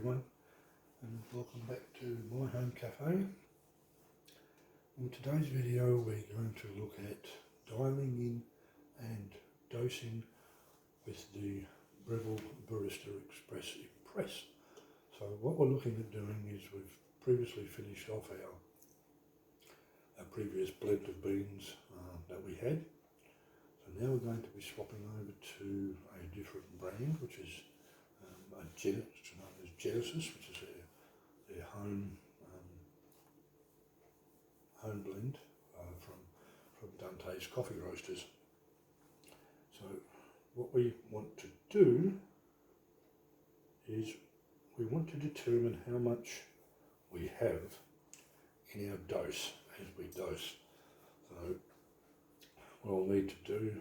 everyone, and welcome back to my home cafe. In today's video we're going to look at dialing in and dosing with the Breville Barista Express Impress. So what we're looking at doing is we've previously finished off our previous blend of beans that we had. So now we're going to be swapping over to a different brand, which is known as Genesis, which is their home blend from Dante's Coffee Roasters. So what we want to do is we want to determine how much we have in our dose as we dose. So what we'll need to do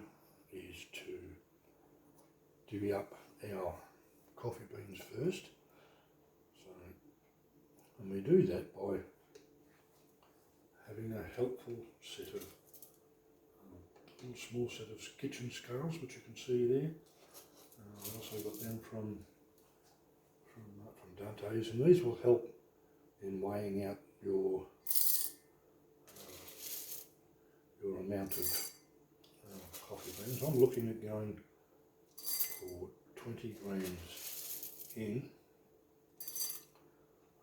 is to divvy up our coffee beans first. So, and we do that by having a helpful set of small set of kitchen scales, which you can see there. I also got them from Dante's, and these will help in weighing out your amount of coffee beans. I'm looking at going for 20 grams in,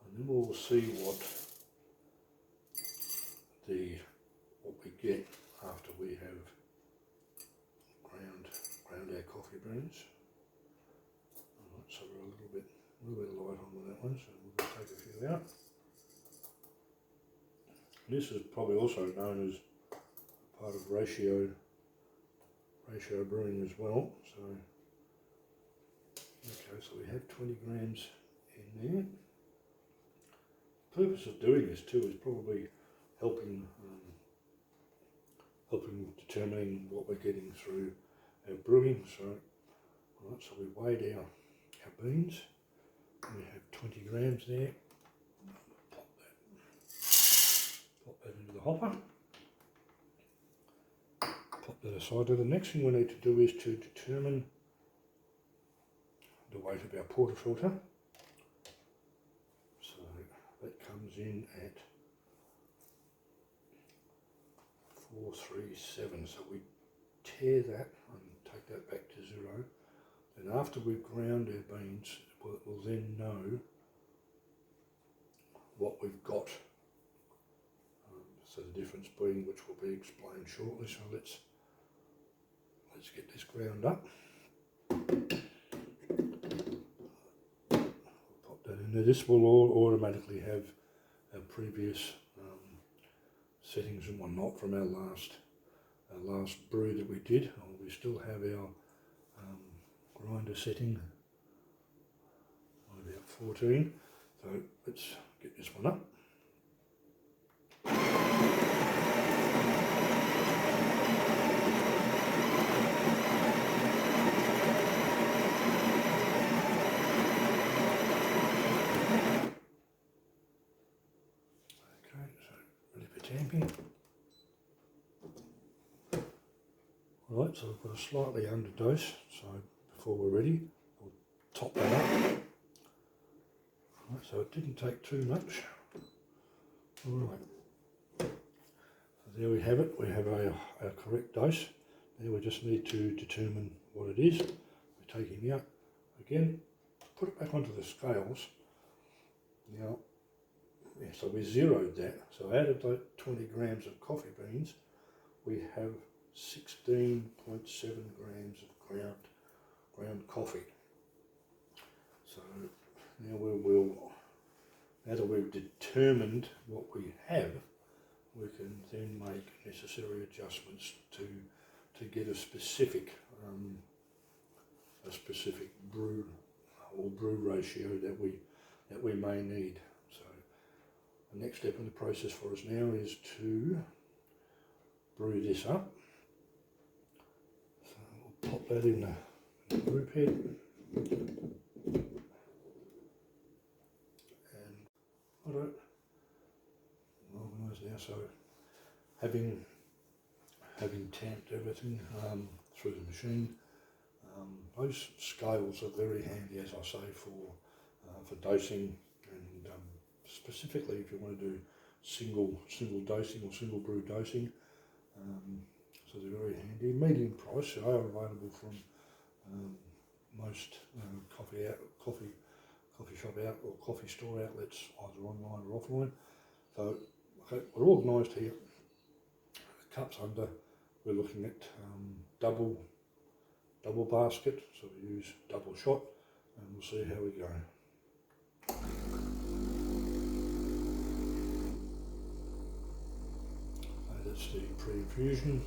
and then we'll see what we get after we have ground our coffee beans. Alright, so we're a little bit light on that one, so we'll just take a few out. This is probably also known as part of ratio brewing as well. So okay, so we have 20 grams in there. The purpose of doing this too is probably helping determining what we're getting through our brewing. So, right, so we weighed our beans. We have 20 grams there. Pop that into the hopper. Pop that aside. The next thing we need to do is to determine the weight of our portafilter. So that comes in at 437. So we tear that and take that back to 0. And after we've ground our beans, we'll then know what we've got. So the difference being, which will be explained shortly. So let's get this ground up. Pop that in there. This will all automatically have our previous settings and whatnot from our last brew that we did. We still have our grinder setting on about 14. So let's get this one up. Tamping. Right, so we've got a slightly underdose, so before we're ready, we'll top that up. Right, so it didn't take too much. Alright, so there we have it. We have our correct dose. Now we just need to determine what it is. We're taking out again, put it back onto the scales. Now, yeah, so we zeroed that. So out of the 20 grams of coffee beans, we have 16.7 grams of ground coffee. So now now that we've determined what we have, we can then make necessary adjustments to get a specific brew or brew ratio that we may need. The next step in the process for us now is to brew this up. So we'll pop that in the brew head. And I don't organise now, so having tamped everything through the machine, those scales are very handy, as I say, for dosing, and specifically if you want to do single dosing or single brew dosing. So they're very handy. Medium price. They are available from most coffee shop out or coffee store outlets, either online or offline. So okay, we're organised here. The cups under, we're looking at double basket, so we use double shot, and we'll see how we go. So that's the pre-infusion,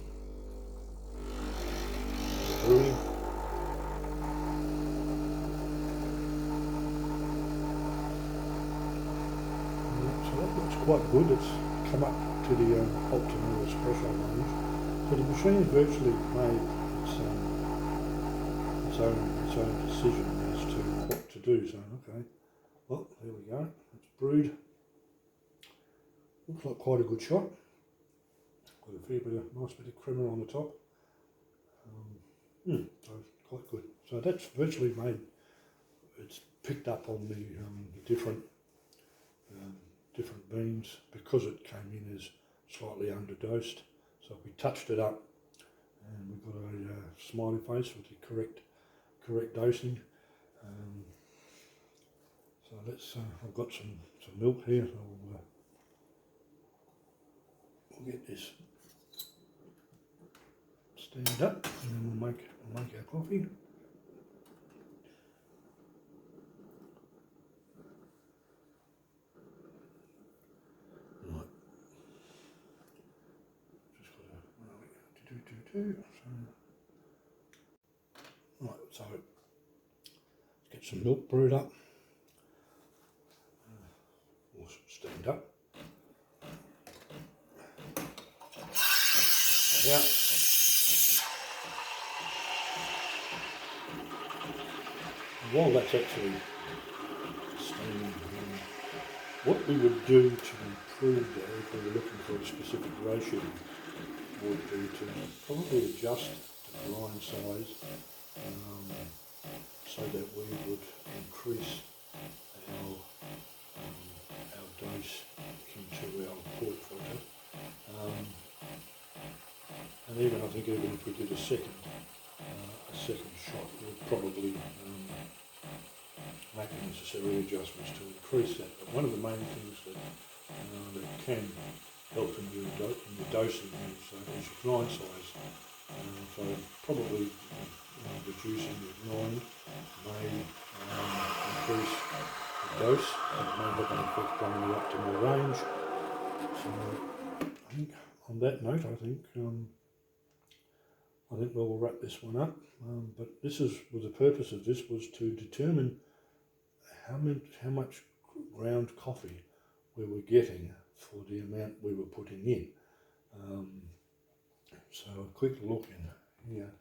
brewing. So that looks quite good. It's come up to the optimal espresso range. So the machine virtually made its own decision as to what to do. So okay, well there we go. It's brewed. Looks like quite a good shot. Got a fair bit of nice bit of creamer on the top. So quite good. So that's virtually made. It's picked up on the different beans because it came in as slightly underdosed. So we touched it up, and we've got a smiley face with the correct dosing. So let's. I've got some milk here. So we'll get this stand up, and then we'll make our coffee. Right. Just got to right. So let's get some milk brewed up. We'll stand up. Yeah. While that's actually steaming, what we would do to improve that, if we were looking for a specific ratio, would be to probably adjust the grind size so that we would increase our dose into our port filter. And even I think even if we did a second shot, we'd probably make necessary adjustments to increase that. But one of the main things that can help in your dosing is your grind size. So probably reducing the grind may increase the dose, and it may have an effect on the optimal range. So I think on that note, I think we'll wrap this one up. But this is, the purpose of this was to determine how much ground coffee we were getting for the amount we were putting in. So a quick look in here.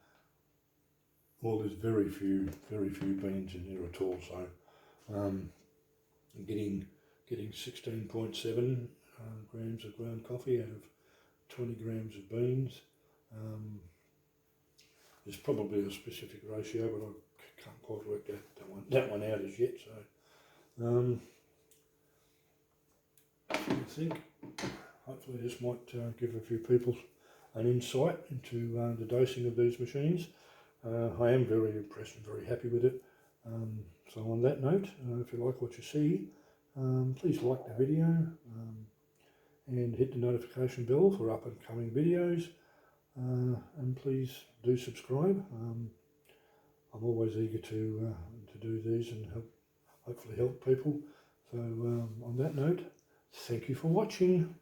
Well, there's very few beans in there at all. So getting 16.7 grams of ground coffee out of 20 grams of beans. There's probably a specific ratio, but I can't quite work that one out as yet. So I think hopefully this might give a few people an insight into the dosing of these machines. I am very impressed and very happy with it. So on that note, if you like what you see, please like the video and hit the notification bell for up and coming videos. And please do subscribe. I'm always eager to do these and hopefully help people. So on that note, thank you for watching.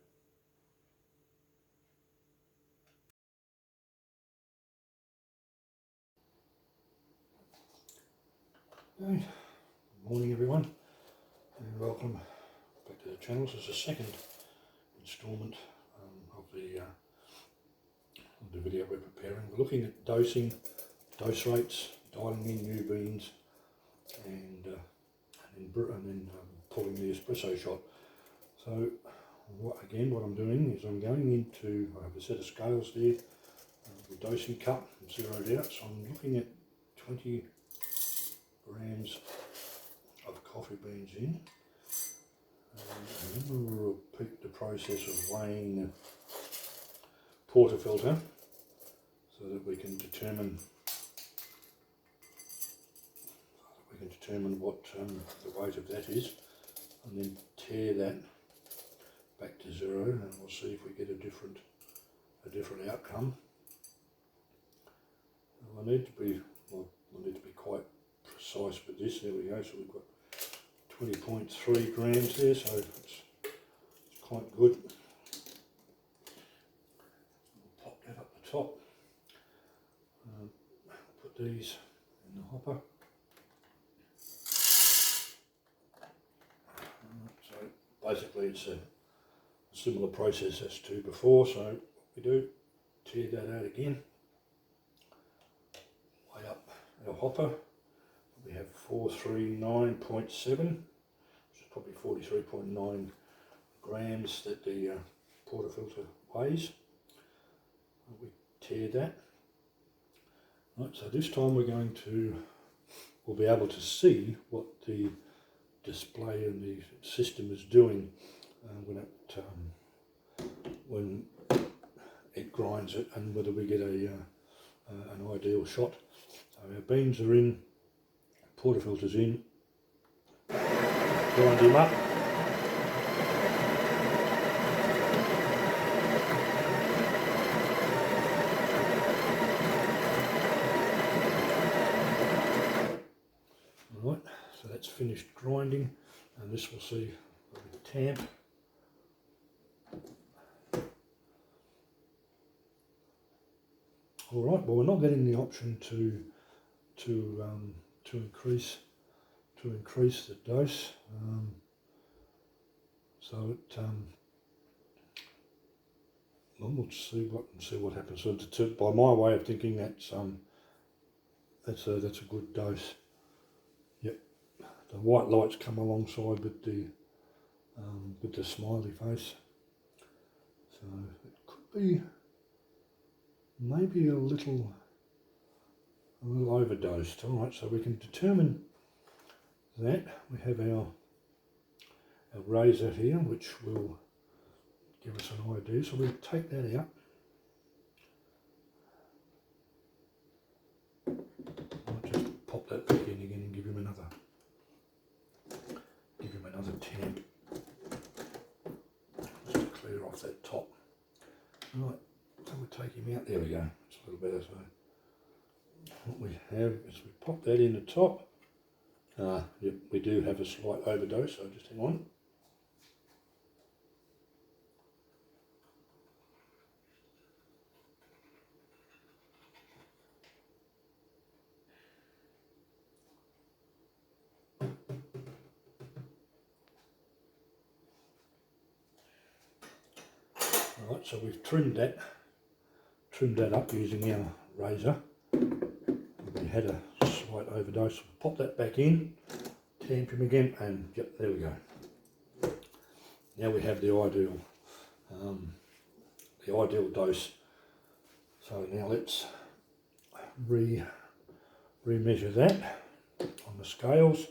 Okay. Good morning everyone, and welcome back to the channel. This is the second instalment of the video we're preparing. We're looking at dosing, dose rates, dialing in new beans, and then pulling the espresso shot. So what I'm doing is I'm going into, I have a set of scales there, the dosing cup zeroed out. So I'm looking at 20 grams of coffee beans in. And then we'll repeat the process of weighing the portafilter so that we can determine what the weight of that is, and then tear that back to 0, and we'll see if we get a different outcome. I need to be quite precise with this. There we go. So we've got 20.3 grams there, so it's quite good. We'll pop that up the top. Put these in the hopper. So basically it's a similar process as to before, so what we do, tear that out again, weigh up our hopper. We have 439.7, which is probably 43.9 grams that the portafilter weighs. We tear that. Right, so this time we'll be able to see what the display and the system is doing when it grinds it, and whether we get an ideal shot. So our beans are in, portafilter's in, grind him up. Alright, so that's finished grinding, and this will see the tamp. Alright, well, we're not getting the option to increase the dose, so well, we'll see what happens. So by my way of thinking, that's a good dose. Yep, the white lights come alongside with the smiley face, so it could be maybe a little overdosed. All right, so we can determine that. We have our razor here, which will give us an idea. So we'll take that out. I'll just pop that back in again and give him another tamp, just to clear off that top. All right, so we'll take him out. There we go. It's a little better. So what we have is we pop that in the top. Yep, we do have a slight overdose, so just hang on. Alright, so we've trimmed that up using our razor. We had a slight overdose. Pop that back in, tamp him again, and yep, there we go. Now we have the ideal dose. So now let's re-measure that on the scales.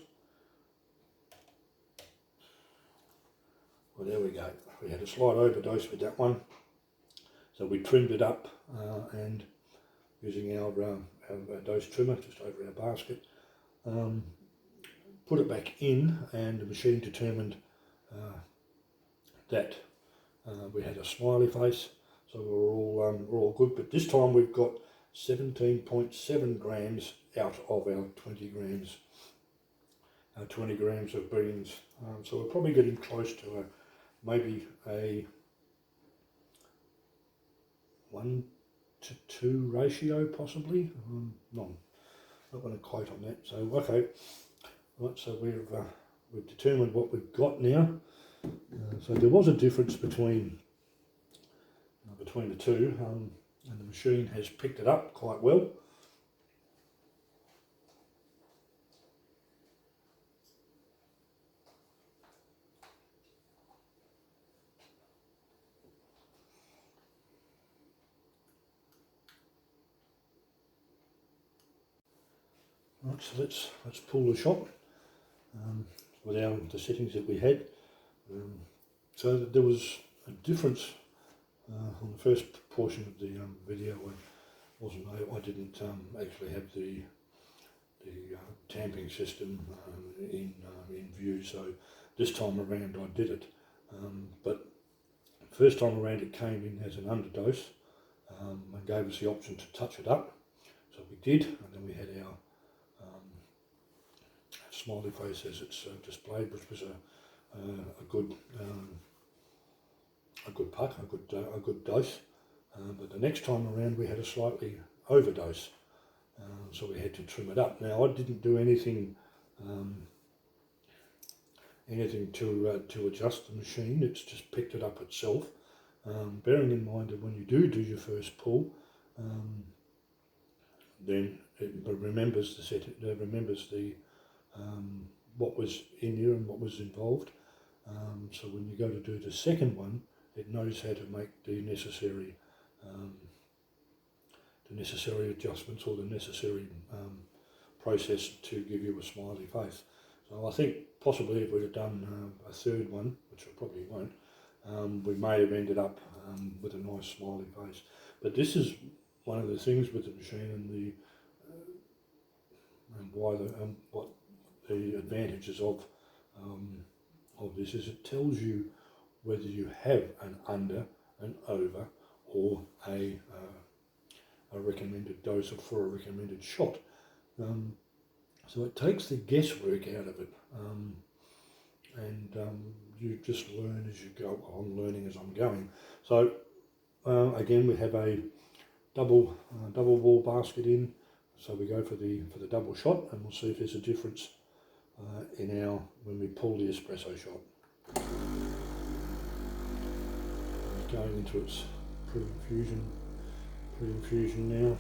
Well, there we go. We had a slight overdose with that one, so we trimmed it up and using our dose trimmer just over our basket, put it back in, and the machine determined that we had a smiley face, so we're all good. But this time we've got 17.7 grams out of our 20 grams. 20 grams of beans, so we're probably getting close to maybe a 1 to 2 ratio, possibly. Not going to quote on that. So okay, right. So we've determined what we've got now. So there was a difference between the two, and the machine has picked it up quite well. Right, so let's pull the shot. without the settings that we had. So there was a difference on the first portion of the video. I didn't actually have the tamping system in view, so this time around I did it. But first time around it came in as an underdose and gave us the option to touch it up, so we did, and then we had our smiley face as it's displayed, which was a good puck, a good dose. But the next time around we had a slightly overdose, so we had to trim it up. Now I didn't do anything to adjust the machine. It's just picked it up itself. Bearing in mind that when you do your first pull, then it remembers what was in here and what was involved. So when you go to do the second one, it knows how to make the necessary adjustments or the necessary process to give you a smiley face. So I think possibly if we'd have done a third one, which I probably won't, we may have ended up with a nice smiley face. But this is one of the things with the machine, and why what the advantages of this is, it tells you whether you have an under, an over, or a recommended dose for a recommended shot. So it takes the guesswork out of it, and you just learn as you go. I'm learning as I'm going. So again, we have a double wall basket in, so we go for the double shot, and we'll see if there's a difference when we pull the espresso shot. Going into its pre-infusion now.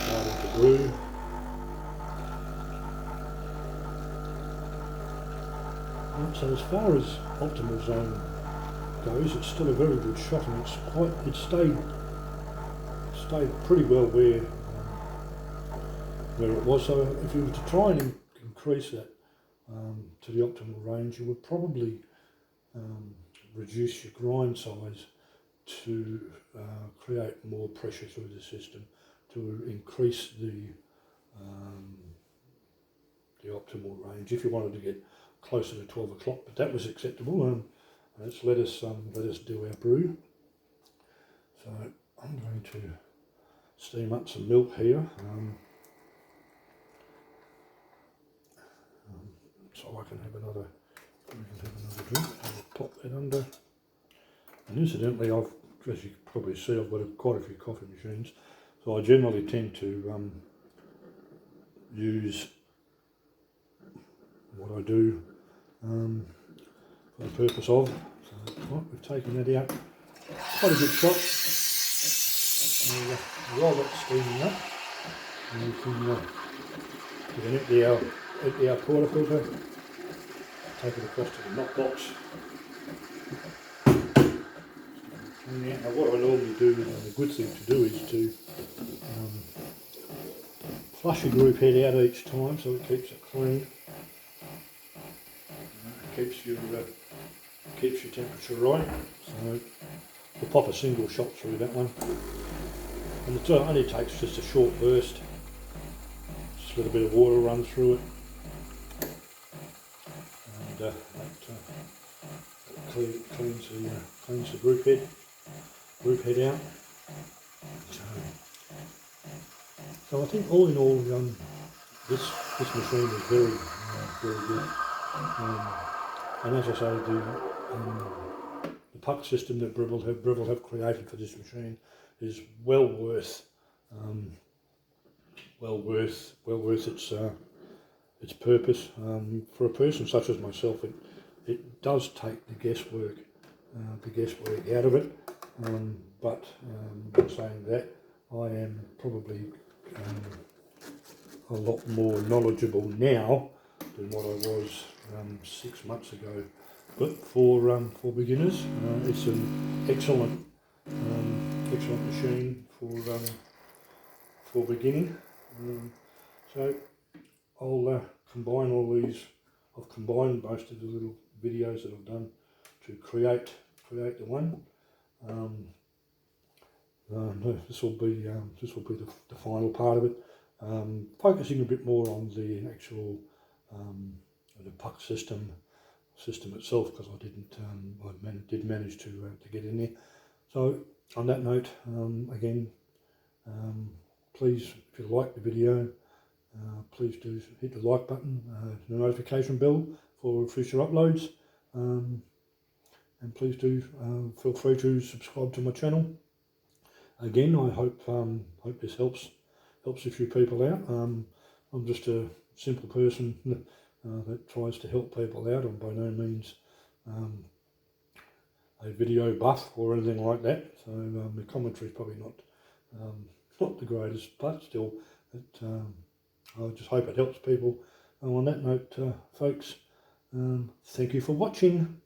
Starting to brew. So as far as optimal zone goes, it's still a very good shot, and it stayed pretty well where it was. So if you were to try and increase that to the optimal range, you would probably reduce your grind size to create more pressure through the system, to increase the optimal range if you wanted to get closer to 12 o'clock, but that was acceptable. Let's let us do our brew. So I'm going to steam up some milk here, so I can have another drink. I'll pop that under. And incidentally, as you can probably see, I've got quite a few coffee machines, so I generally tend to use what I do for the purpose of. So we've taken that out. Quite a good shot. While that's steaming up, we can empty our porter filter, take it across to the knock box. Now what I normally do, and the good thing to do, is to flush your group head out each time so it keeps it clean. Keeps your temperature right. So we'll pop a single shot through that one, and it only takes just a short burst. Just a little bit of water run through it, and that cleans the group head out. So I think all in all, this machine is very good. And as I say, the puck system that Breville have created for this machine is well worth its purpose. For a person such as myself, it does take the guesswork out of it. But in saying that, I am probably a lot more knowledgeable now than what I was 6 months ago. But for beginners, it's an excellent machine for beginning. So I'll combine all these I've combined most of the little videos that I've done to create the one. This will be the final part of it, focusing a bit more on the actual the puck system itself, because I did manage to get in there. So on that note, again, please, if you like the video, please do hit the like button, the notification bell for future uploads, and please do feel free to subscribe to my channel. Again, I hope this helps a few people out. I'm just a simple person that tries to help people out. I'm by no means a video buff or anything like that. So the commentary is probably not the greatest, but still, I just hope it helps people. And on that note, folks, thank you for watching.